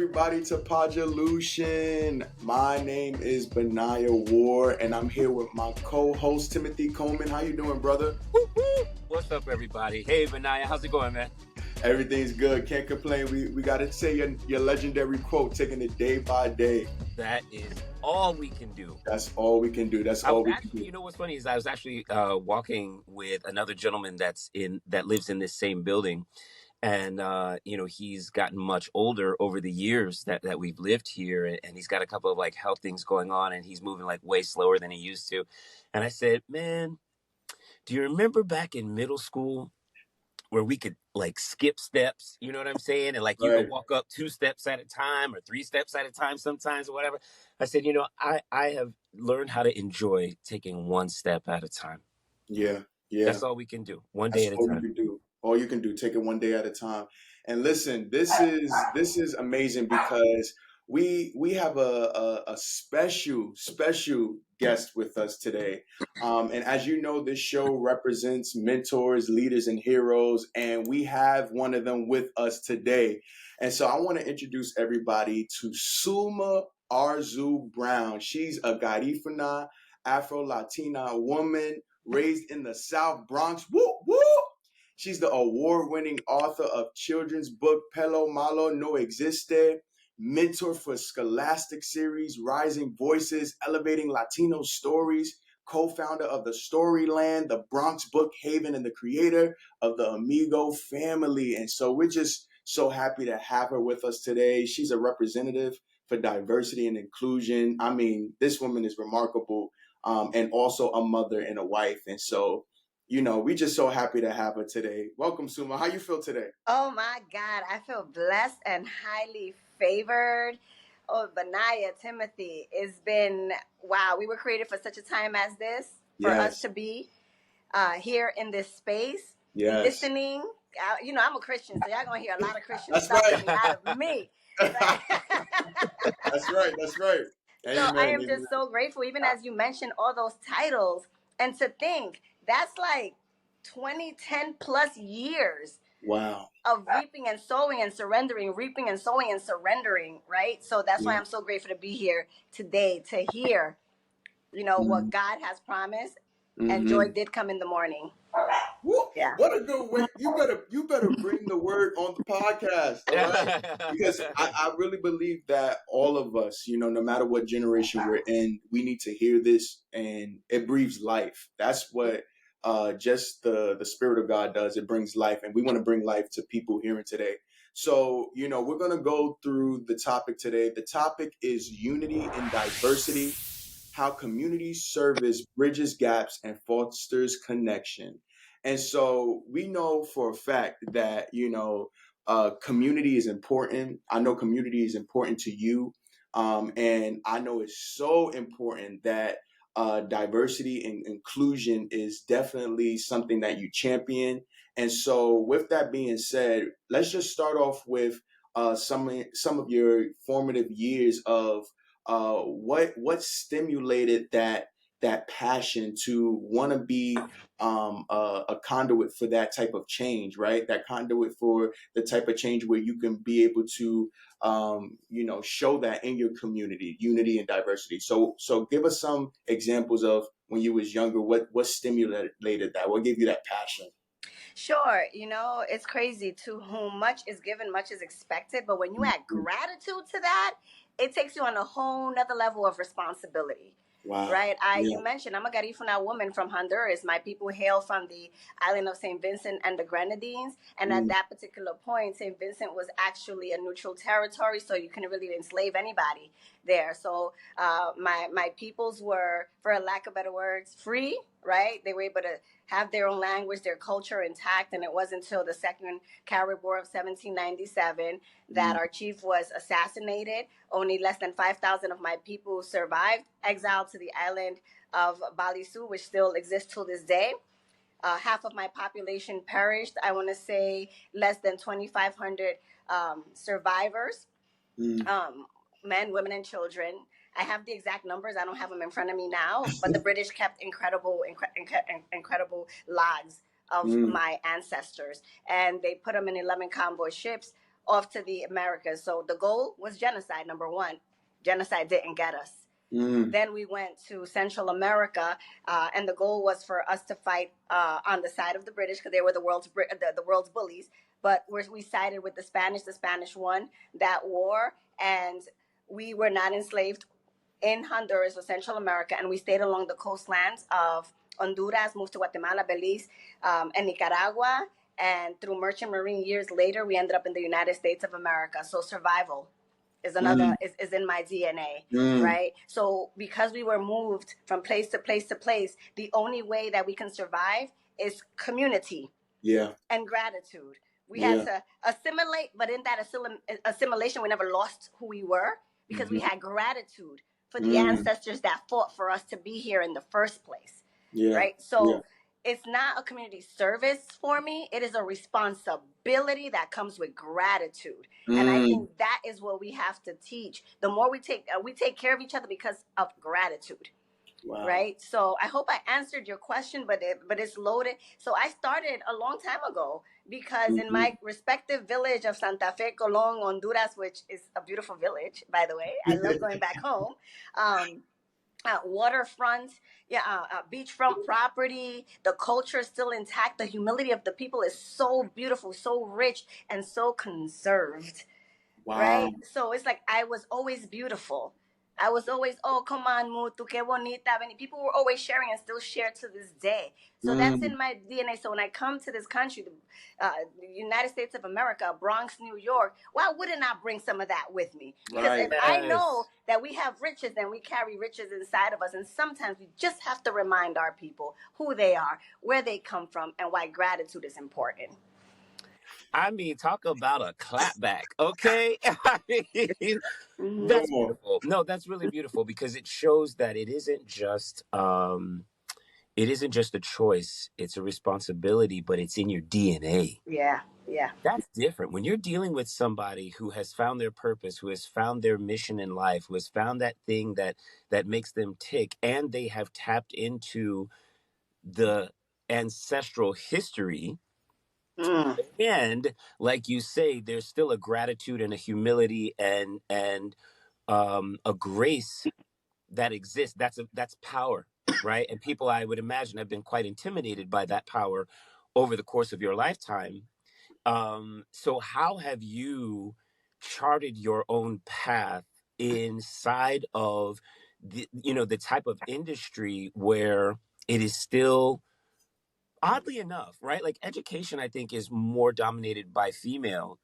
everybody to Podulution. My name is Benaiah Warr, and I'm here with my co-host Timothy Coleman. How you doing, brother? Woo-hoo. What's up, everybody? Hey, Benaiah, how's it going, man? Everything's good. Can't complain. We got to say your legendary quote, taking it day by day. That is all we can do. That's all we can do. That's all we can do. You know what's funny is I was actually walking with another gentleman that lives in this same building. And, he's gotten much older over the years that we've lived here. And he's got a couple of like health things going on, and he's moving like way slower than he used to. And I said, man, do you remember back in middle school where we could like skip steps? You know what I'm saying? And like you could walk up 2 steps at a time or 3 steps at a time sometimes or whatever. I said, I have learned how to enjoy taking 1 step at a time. Yeah. That's all we can do. One day at a time. All you can do, take it one day at a time. And listen, this is amazing because we have a special guest with us today. And as you know, this show represents mentors, leaders, and heroes, and we have one of them with us today. And so I want to introduce everybody to Sulma Arzu-Brown. She's a Garifuna Afro-Latina woman raised in the South Bronx. Woo, woo! She's the award-winning author of children's book Pelo Malo No Existe, mentor for Scholastic series Rising Voices, Elevating Latino Stories, co-founder of the Storyland, the Bronx Book Haven, and the creator of the Amigo family. And so we're just so happy to have her with us today. She's a representative for diversity and inclusion. I mean, this woman is remarkable, and also a mother and a wife. And so, we just so happy to have her today. Welcome, Sulma. How you feel today? Oh my God, I feel blessed and highly favored. Oh, Benaiah, Timothy, it's been, wow, we were created for such a time as this, for us to be here in this space, listening. I'm a Christian, so y'all going to hear a lot of Christian stuff coming out of me. That's right. Amen, so I am just so grateful, even as you mentioned all those titles, and to think that's like 10 plus years. Wow. Of reaping and sowing and surrendering, reaping and sowing and surrendering, right? So that's why I'm so grateful to be here today to hear, what God has promised, and joy did come in the morning. Woo, yeah. What a good way. You better bring the word on the podcast, all right? Because I really believe that all of us, no matter what generation we're in, we need to hear this, and it breathes life. That's what just the Spirit of God does. It brings life, and we want to bring life to people hearing today. So, we're going to go through the topic today. The topic is unity and diversity, how communities service bridges gaps and fosters connection. And so we know for a fact that, community is important. I know community is important to you. And I know it's so important that diversity and inclusion is definitely something that you champion. And so with that being said, let's just start off with some of your formative years of what stimulated that passion to want to be a conduit for that type of change, right? That conduit for the type of change where you can be able to, show that in your community, unity and diversity. So give us some examples of when you was younger, what stimulated that? What gave you that passion? Sure. It's crazy. To whom much is given, much is expected. But when you add gratitude to that, it takes you on a whole nother level of responsibility. Wow. Right. You mentioned I'm a Garifuna woman from Honduras. My people hail from the island of St. Vincent and the Grenadines. And at that particular point, St. Vincent was actually a neutral territory, so you couldn't really enslave anybody there. So my peoples were, for lack of better words, free. Right. They were able to have their own language, their culture intact. And it wasn't until the Second Carib War of 1797 that our chief was assassinated. Only less than 5,000 of my people survived, exiled to the island of Balisu, which still exists to this day. Half of my population perished. I want to say less than 2,500 survivors, men, women, and children. I have the exact numbers. I don't have them in front of me now, but the British kept incredible logs of my ancestors, and they put them in 11 convoy ships off to the Americas. So the goal was genocide, number one. Genocide didn't get us. Then we went to Central America, and the goal was for us to fight on the side of the British because they were the world's bullies. But we sided with the Spanish. The Spanish won that war, and we were not enslaved in Honduras or Central America, and we stayed along the coastlands of Honduras, moved to Guatemala, Belize, and Nicaragua. And through merchant marine years later, we ended up in the United States of America. So survival is another is in my DNA, right? So because we were moved from place to place to place, the only way that we can survive is community, and gratitude. We had to assimilate, but in that assimilation, we never lost who we were because we had gratitude for the ancestors that fought for us to be here in the first place, right? So it's not a community service for me. It is a responsibility that comes with gratitude. And I think that is what we have to teach. The more we take care of each other because of gratitude. Wow. Right. So I hope I answered your question, but it's loaded. So I started a long time ago because in my respective village of Santa Fe, Colón, Honduras, which is a beautiful village, by the way, I love going back home. Waterfront, beachfront property. The culture is still intact. The humility of the people is so beautiful, so rich, and so conserved. Wow. Right? So it's like I was always beautiful. I was always, oh, come on, Mutu, que bonita. People were always sharing and still share to this day. So that's in my DNA. So when I come to this country, the United States of America, Bronx, New York, why wouldn't I bring some of that with me? Because if I know that we have riches, then we carry riches inside of us. And sometimes we just have to remind our people who they are, where they come from, and why gratitude is important. I mean, talk about a clapback, okay? I mean, that's beautiful. No, that's really beautiful because it shows that it isn't just a choice; it's a responsibility, but it's in your DNA. Yeah. That's different. When you're dealing with somebody who has found their purpose, who has found their mission in life, who has found that thing that makes them tick, and they have tapped into the ancestral history. And like you say, there's still a gratitude and a humility and a grace that exists. That's power, right? And people, I would imagine, have been quite intimidated by that power over the course of your lifetime. So how have you charted your own path inside of the type of industry where it is still, oddly enough, right? Like education, I think, is more dominated by females,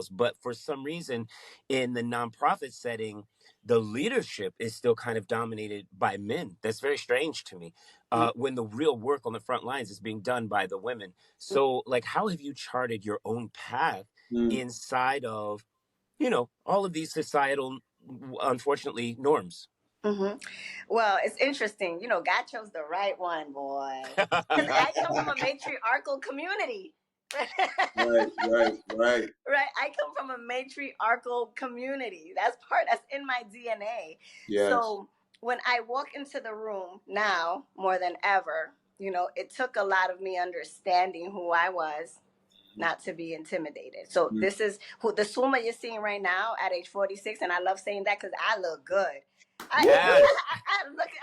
but for some reason in the nonprofit setting, the leadership is still kind of dominated by men. That's very strange to me, when the real work on the front lines is being done by the women. So like, how have you charted your own path inside of all of these societal, unfortunately, norms? Well, it's interesting. God chose the right one, boy. Because I come from a matriarchal community. Right. Right. I come from a matriarchal community. That's in my DNA. Yes. So when I walk into the room now, more than ever, it took a lot of me understanding who I was, not to be intimidated. So this is who the Sulma you're seeing right now at age 46, and I love saying that because I look good. I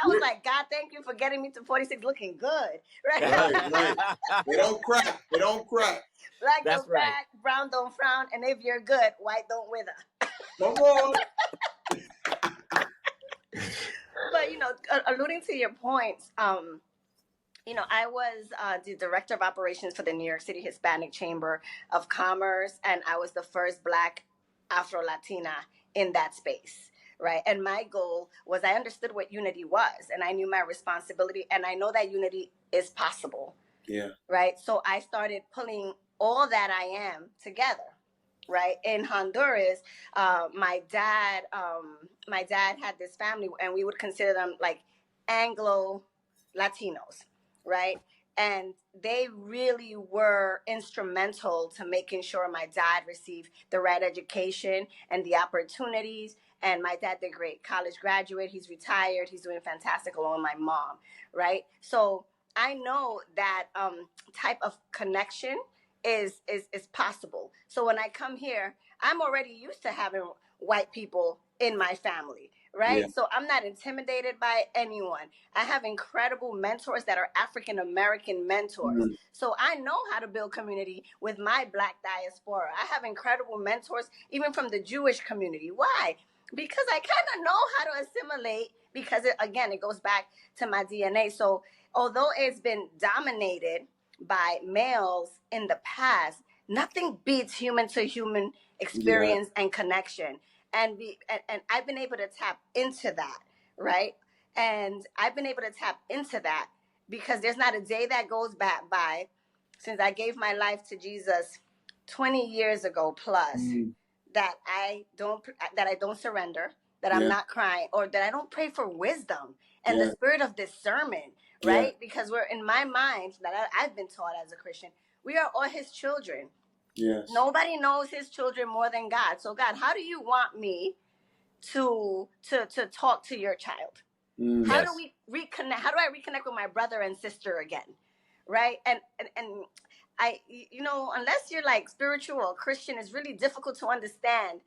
was like, God, thank you for getting me to 46 looking good. Right. They don't crack. Black don't crack, brown don't frown, and if you're good, white don't wither. Come on. But, alluding to your points, I was the director of operations for the New York City Hispanic Chamber of Commerce, and I was the first Black Afro-Latina in that space. Right. And my goal was I understood what unity was, and I knew my responsibility, and I know that unity is possible. Yeah. Right. So I started pulling all that I am together. Right. In Honduras, my dad had this family, and we would consider them like Anglo Latinos. Right. And they really were instrumental to making sure my dad received the right education and the opportunities. And my dad did great, college graduate. He's retired. He's doing fantastic along with my mom. Right. So I know that type of connection is possible. So when I come here, I'm already used to having white people in my family, right? So I'm not intimidated by anyone. I have incredible mentors that are African American mentors. So I know how to build community with my Black diaspora. I have incredible mentors even from the Jewish community. Why? Because I kind of know how to assimilate, because again, it goes back to my DNA. So although it's been dominated by males in the past, nothing beats human to human experience and connection. And I've been able to tap into that, right? And I've been able to tap into that because there's not a day that goes by since I gave my life to Jesus 20 years ago plus that I don't surrender, that I'm not crying, or that I don't pray for wisdom and the spirit of discernment, right? Because we're, in my mind, that I've been taught as a Christian, we are all his children. Yes. Nobody knows his children more than God. So God, how do you want me to talk to your child? How do we reconnect? How do I reconnect with my brother and sister again? Right? And I, unless you're like spiritual or Christian, it's really difficult to understand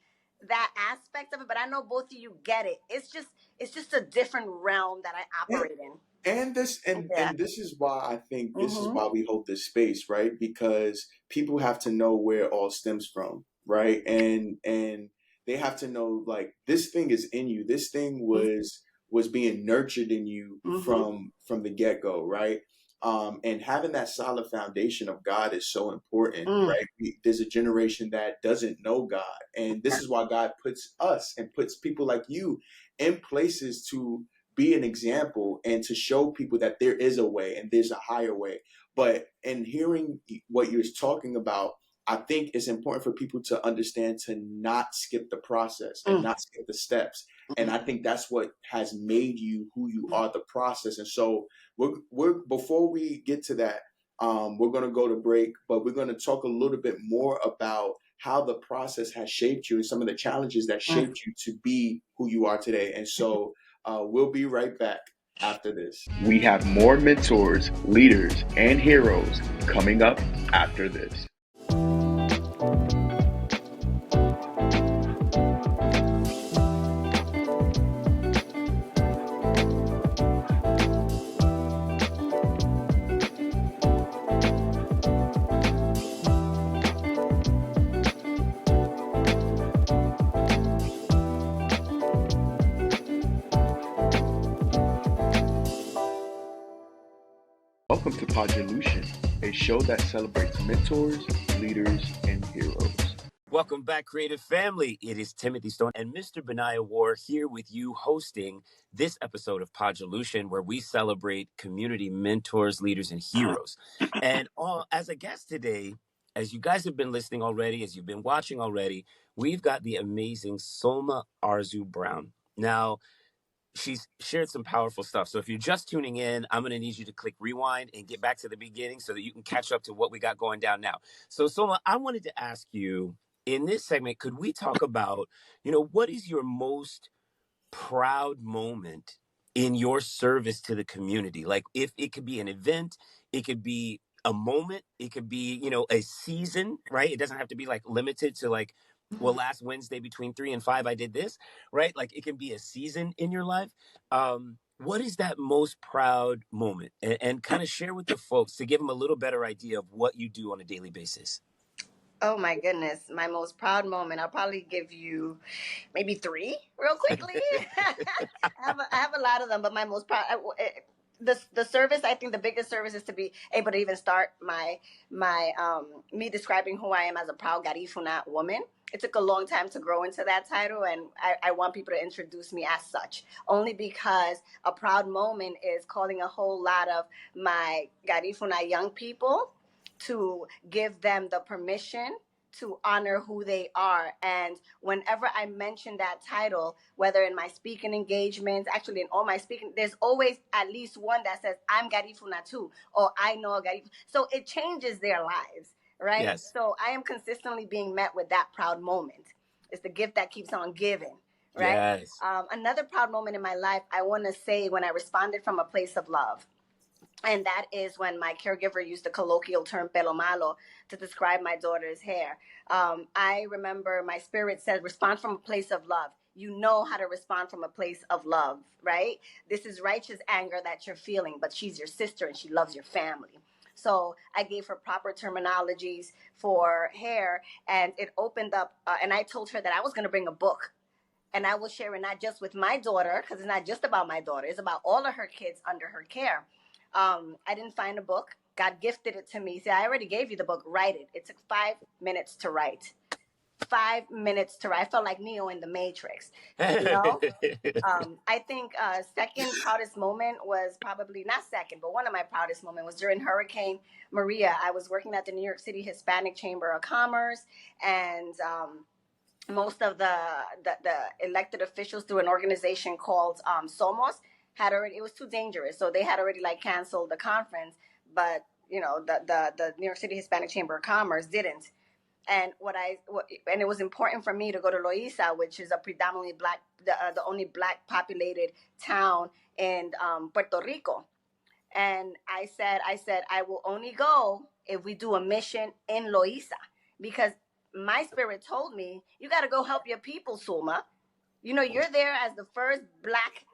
that aspect of it. But I know both of you get it. It's just a different realm that I operate in. And this is why I think this is why we hold this space, right? Because people have to know where it all stems from, right? And they have to know, like, this thing is in you. This thing was being nurtured in you from the get-go, right? And having that solid foundation of God is so important, right? There's a generation that doesn't know God, and this is why God puts us and puts people like you in places to be an example and to show people that there is a way and there's a higher way. But in hearing what you're talking about, I think it's important for people to understand to not skip the process and not skip the steps. And I think that's what has made you who you are, the process. And so we're before we get to that, we're going to go to break, but we're going to talk a little bit more about how the process has shaped you and some of the challenges that shaped you to be who you are today. And so we'll be right back after this. We have more mentors, leaders, and heroes coming up after this. Welcome to Podulution, a show that celebrates mentors, leaders, and heroes. Welcome back, creative family. It is Timothy Stone and Mr. Benaiah Warr here with you, hosting this episode of Podulution, where we celebrate community mentors, leaders, and heroes. And as a guest today, as you guys have been listening already, as you've been watching already, we've got the amazing Sulma Arzu-Brown. Now, she's shared some powerful stuff. So if you're just tuning in, I'm going to need you to click rewind and get back to the beginning so that you can catch up to what we got going down now. So Soma, I wanted to ask you, in this segment, could we talk about, what is your most proud moment in your service to the community? Like, if it could be an event, it could be a moment, it could be, a season, right? It doesn't have to be like limited to like, well, last Wednesday between 3 and 5, I did this, right? Like, it can be a season in your life. What is that most proud moment? And kind of share with the folks to give them a little better idea of what you do on a daily basis. Oh my goodness, my most proud moment. I'll probably give you maybe 3 real quickly. I have a lot of them, but my most proud, the service, I think the biggest service is to be able to even start my me describing who I am as a proud Garifuna woman. It took a long time to grow into that title, and I want people to introduce me as such, only because a proud moment is calling a whole lot of my Garifuna young people to give them the permission to honor who they are. And whenever I mention that title, whether in my speaking engagements, actually in all my speaking, there's always at least one that says, I'm Garifuna too, or I know a Garifuna. So it changes their lives, right? Yes. So I am consistently being met with that proud moment. It's the gift that keeps on giving, right? Yes. Another proud moment in my life, I want to say, when I responded from a place of love. And that is when my caregiver used the colloquial term pelo malo to describe my daughter's hair. I remember my spirit said, respond from a place of love. You know how to respond from a place of love, right? This is righteous anger that you're feeling, but she's your sister and she loves your family. So I gave her proper terminologies for hair, and it opened up. And I told her that I was going to bring a book, and I will share it not just with my daughter, because it's not just about my daughter, it's about all of her kids under her care. I didn't find a book. God gifted it to me. See, I already gave you the book. Write it. It took 5 minutes to write. 5 minutes to write. I felt like Neo in the Matrix. You know. I think second proudest moment was probably not second, but one of my proudest moments was during Hurricane Maria. I was working at the New York City Hispanic Chamber of Commerce, and most of the elected officials through an organization called Somos had already, it was too dangerous, so they had already like canceled the conference, but you know the New York City Hispanic Chamber of Commerce didn't. And and it was important for me to go to Loíza, which is a predominantly black, the only black populated town in Puerto Rico. And I said I will only go if we do a mission in Loíza, because my spirit told me, you got to go help your people, Sulma. You know, you're there as the first black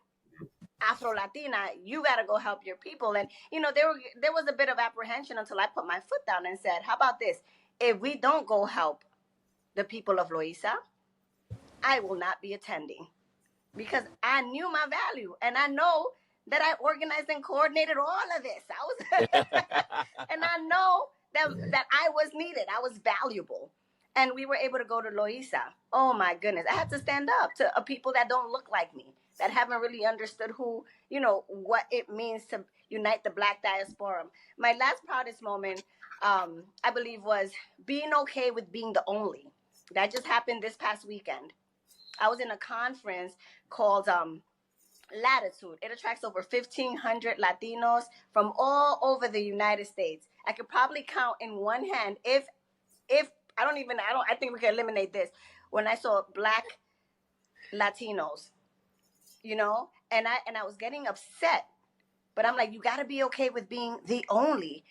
Afro-Latina, you got to go help your people. And, you know, there was a bit of apprehension until I put my foot down and said, how about this? If we don't go help the people of Loíza, I will not be attending, because I knew my value and I know that I organized and coordinated all of this. I was, and I know that I was needed. I was valuable. And we were able to go to Loíza. Oh my goodness. I had to stand up to people that don't look like me, that haven't really understood who, you know, what it means to unite the Black diaspora. My last proudest moment, I believe, was being okay with being the only. That just happened this past weekend. I was in a conference called Latitude. It attracts over 1,500 Latinos from all over the United States. I could probably count in one hand if I think we can eliminate this. When I saw Black Latinos, you know, and I was getting upset, but I'm like, you got to be okay with being the only.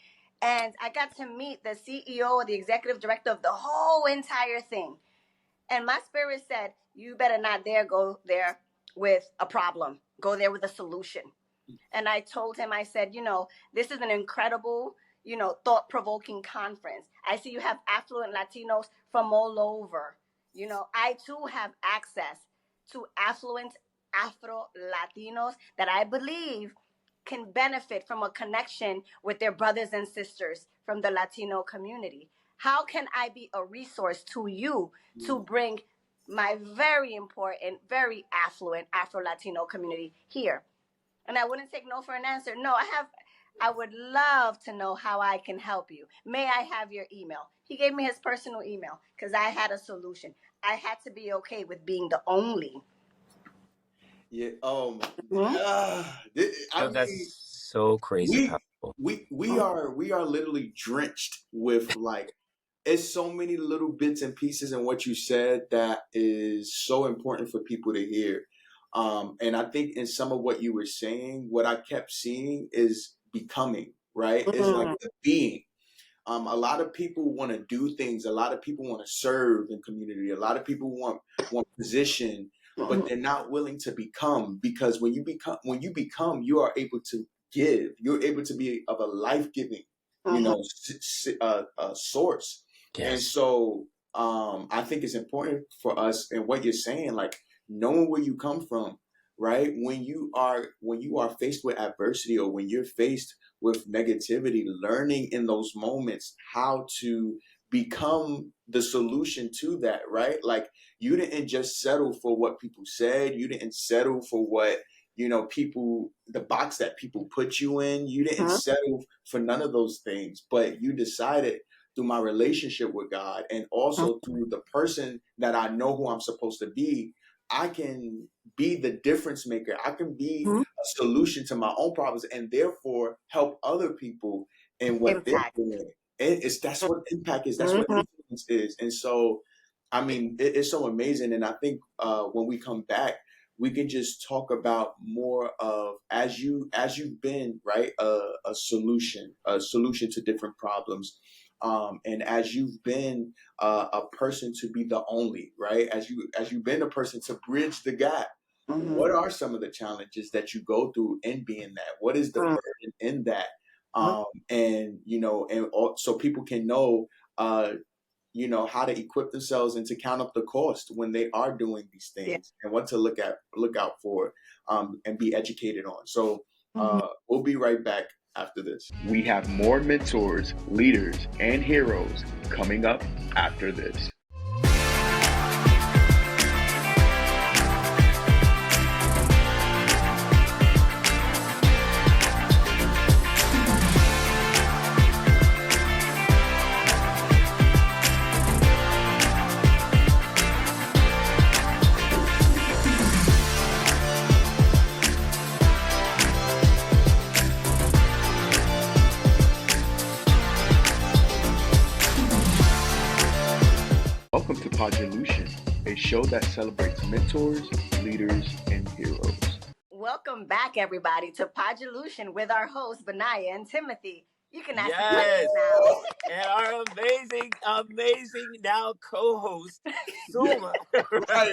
And I got to meet the CEO or the executive director of the whole entire thing. And my spirit said, you better not go there with a problem. Go there with a solution. And I told him, I said, you know, this is an incredible, you know, thought-provoking conference. I see you have affluent Latinos from all over. You know, I too have access to affluent Afro-Latinos that I believe can benefit from a connection with their brothers and sisters from the Latino community. How can I be a resource to you to bring my very important, very affluent Afro-Latino community here? And I wouldn't take no for an answer. No, I would love to know how I can help you. May I have your email? He gave me his personal email because I had a solution. I had to be okay with being the only. Yeah. Oh my. That's so crazy powerful. We are literally drenched with, like, it's so many little bits and pieces in what you said that is so important for people to hear. And I think in some of what you were saying, what I kept seeing is becoming, right? It's like the being. A lot of people want to do things. A lot of people want to serve in community. A lot of people want position, but they're not willing to become, because when you become, you are able to give. You're able to be of a life-giving, you know, source. Yes. And so I think it's important for us, and what you're saying, like knowing where you come from, right? When you are faced with adversity, or when you're faced with negativity, learning in those moments how to become the solution to that, right? Like, you didn't just settle for what people said. You didn't settle for what, you know, the box that people put you in. You didn't settle for none of those things, but you decided, through my relationship with God, and also through the person that I know who I'm supposed to be, I can be the difference maker. I can be a solution to my own problems, and therefore help other people in what they're doing. And that's what impact is. That's what influence is. And so, I mean, it's so amazing. And I think when we come back, we can just talk about more of as you've been, right, a solution to different problems. And as you've been a person to be the only, right, as you've been a person to bridge the gap, what are some of the challenges that you go through in being that? What is the burden in that? And so people can know, how to equip themselves and to count up the cost when they are doing these things, and what to look out for, and be educated on. So we'll be right back after this. We have more mentors, leaders, and heroes coming up after this. Welcome to Podulution, a show that celebrates mentors, leaders, and heroes. Welcome back, everybody, to Podulution with our hosts, Benaiah and Timothy. You can ask yes. questions now. And our amazing now co-host, Sulma.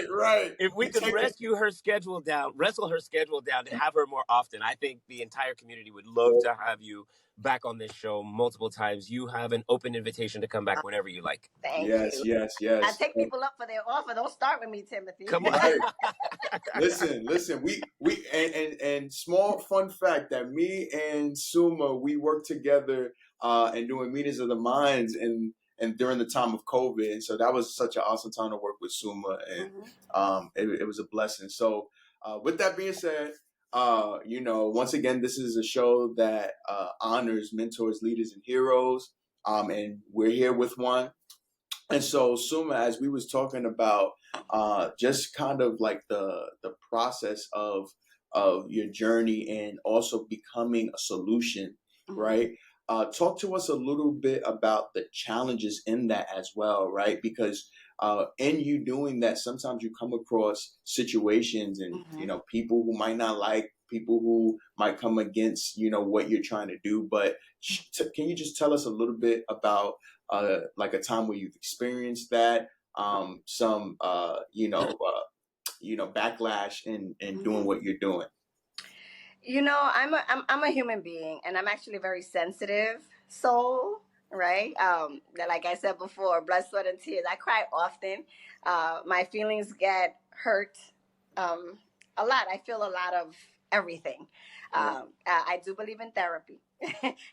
Right. If we could wrestle her schedule down to have her more often, I think the entire community would love to have you back on this show multiple times. You have an open invitation to come back whenever you like. Thank you. Yes. I take people up for their offer. Don't start with me, Timothy. Come on. Right. Listen. We and small fun fact that me and Suma, we work together and doing meetings of the minds and during the time of COVID, and so that was such an awesome time to work with Suma, and it was a blessing. So with that being said, once again, this is a show that honors mentors, leaders, and heroes, and we're here with one. And so, Suma, as we was talking about, just kind of like the process of your journey and also becoming a solution, right? Talk to us a little bit about the challenges in that as well, right? Because in you doing that, sometimes you come across situations and people who might not like, people who might come against what you're trying to do. But can you just tell us a little bit about like a time where you've experienced that, some backlash in doing what you're doing? I'm a human being, and I'm actually a very sensitive soul, right? Like I said before, blood, sweat, and tears. I cry often. My feelings get hurt a lot. I feel a lot of everything. I do believe in therapy.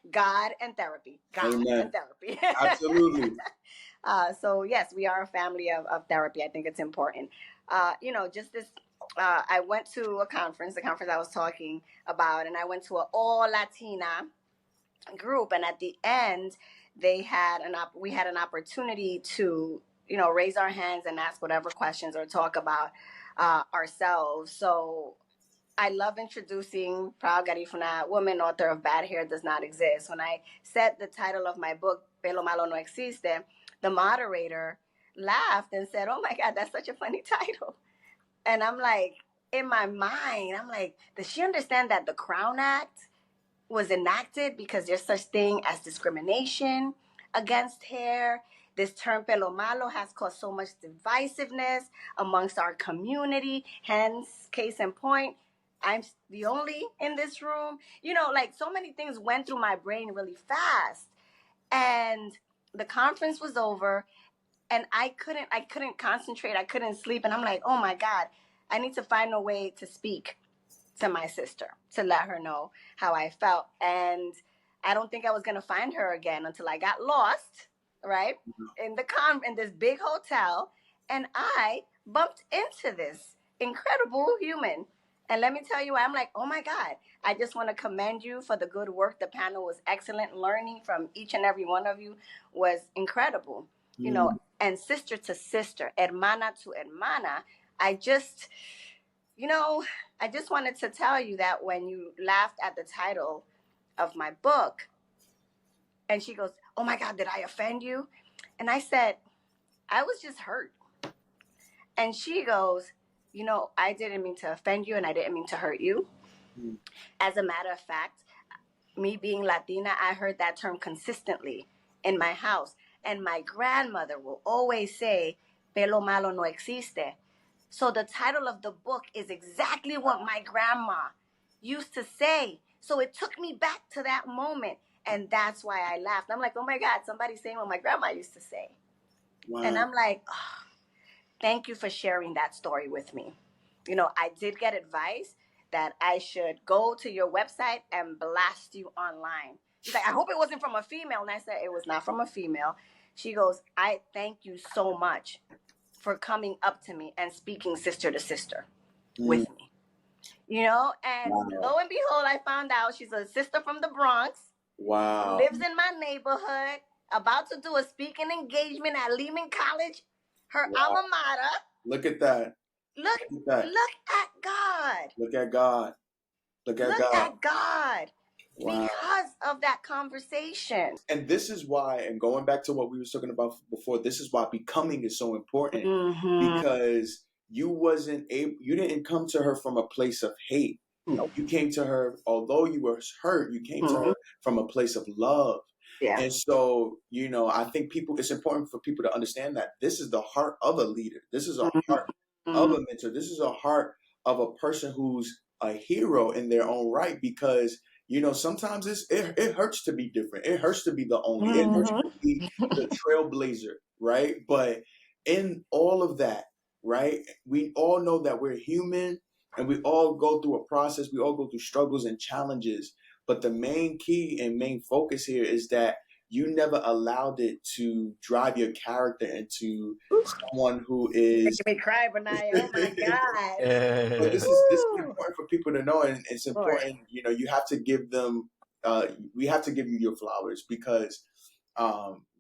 God and therapy. Amen. And therapy. Absolutely. So yes, we are a family of therapy. I think it's important. Just this. I went to the conference I was talking about, and I went to an all-Latina group, and at the end, we had an opportunity to, raise our hands and ask whatever questions or talk about ourselves. So I love introducing Proud Garifuna, woman author of Bad Hair Does Not Exist. When I said the title of my book, Pelo Malo No Existe, the moderator laughed and said, "Oh my God, that's such a funny title." And I'm like, in my mind, I'm like, does she understand that the Crown Act was enacted because there's such thing as discrimination against hair? This term pelo malo has caused so much divisiveness amongst our community. Hence, case in point, I'm the only in this room. Like so many things went through my brain really fast. And the conference was over. And I couldn't concentrate. I couldn't sleep. And I'm like, oh my God, I need to find a way to speak to my sister, to let her know how I felt. And I don't think I was going to find her again until I got lost, right? In this big hotel. And I bumped into this incredible human. And let me tell you, I'm like, oh my God, I just want to commend you for the good work. The panel was excellent. Learning from each and every one of you was incredible. And sister to sister, hermana to hermana, I just wanted to tell you that when you laughed at the title of my book, and she goes, "Oh my God, did I offend you?" And I said, "I was just hurt." And she goes, I didn't mean to offend you and I didn't mean to hurt you. Mm. As a matter of fact, me being Latina, I heard that term consistently in my house. And my grandmother will always say, pelo malo no existe. So the title of the book is exactly what my grandma used to say. So it took me back to that moment. And that's why I laughed. I'm like, oh my God, somebody's saying what my grandma used to say. Wow. And I'm like, oh, thank you for sharing that story with me. I did get advice that I should go to your website and blast you online. She's like, I hope it wasn't from a female. And I said, it was not from a female. She goes, I thank you so much for coming up to me and speaking sister to sister with me. And lo and behold, I found out she's a sister from the Bronx. Wow. Lives in my neighborhood, about to do a speaking engagement at Lehman College, her alma mater. Look at that. Look at God. Look at God. Look at God. Wow. Because of that conversation. And this is why, and going back to what we were talking about before, this is why becoming is so important. Mm-hmm. Because you didn't come to her from a place of hate. Nope. You came to her, although you were hurt, you came to her from a place of love. Yeah. And so, I think it's important for people to understand that this is the heart of a leader. This is a heart of a mentor. This is a heart of a person who's a hero in their own right, because sometimes it hurts to be different. It hurts to be the only. It hurts to be the trailblazer, right? But in all of that, right, we all know that we're human and we all go through a process. We all go through struggles and challenges. But the main key and main focus here is that you never allowed it to drive your character into someone who is. Making me cry, Benaiah. Oh my God! But this is important for people to know, and it's important. You have to give them. We have to give you your flowers, because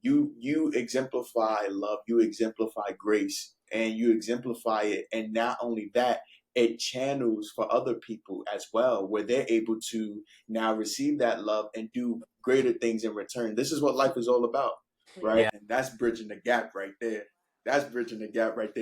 you exemplify love, you exemplify grace, and you exemplify it. And not only that, it channels for other people as well, where they're able to now receive that love and do greater things in return. This is what life is all about, right? Yeah. And that's bridging the gap right there.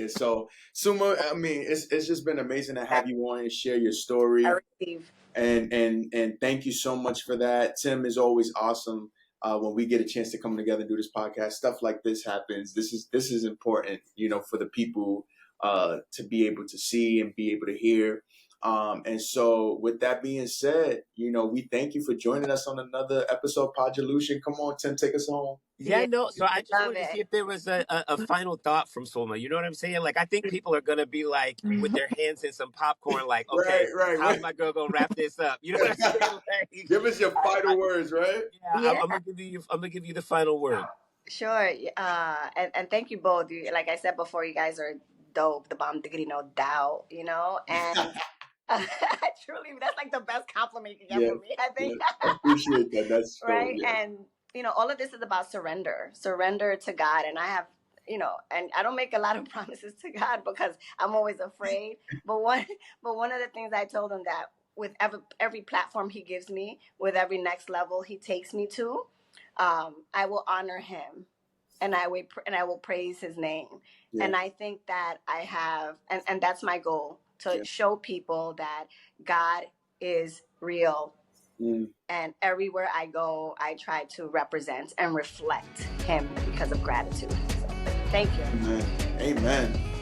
So, Sulma, I mean, it's just been amazing to have you on and share your story. I receive. And thank you so much for that. Tim is always awesome. When we get a chance to come together and do this podcast, stuff like this happens. This is important, for the people to be able to see and be able to hear. And so with that being said, we thank you for joining us on another episode of Podulution. Come on, Tim, take us home. Yeah, no. So I just wanted to see if there was a final thought from Sulma. You know what I'm saying? Like, I think people are going to be like with their hands in some popcorn, like, okay, how's my girl going to wrap this up? You know what I'm saying? Like, give us your final words, right? Yeah. I'm going to give you the final word. Sure. And thank you both. Like I said before, you guys are dope, the bomb diggity, no doubt, and truly, that's like the best compliment you can get from me, I think. I appreciate that. That's right. And all of this is about surrender to God. And I have, and I don't make a lot of promises to God because I'm always afraid. But one of the things I told him, that with every platform he gives me, with every next level he takes me to, I will honor him. And I will praise his name. Yeah. And I think that I have, and that's my goal, to show people that God is real. And everywhere I go, I try to represent and reflect him because of gratitude. So, thank you. Amen.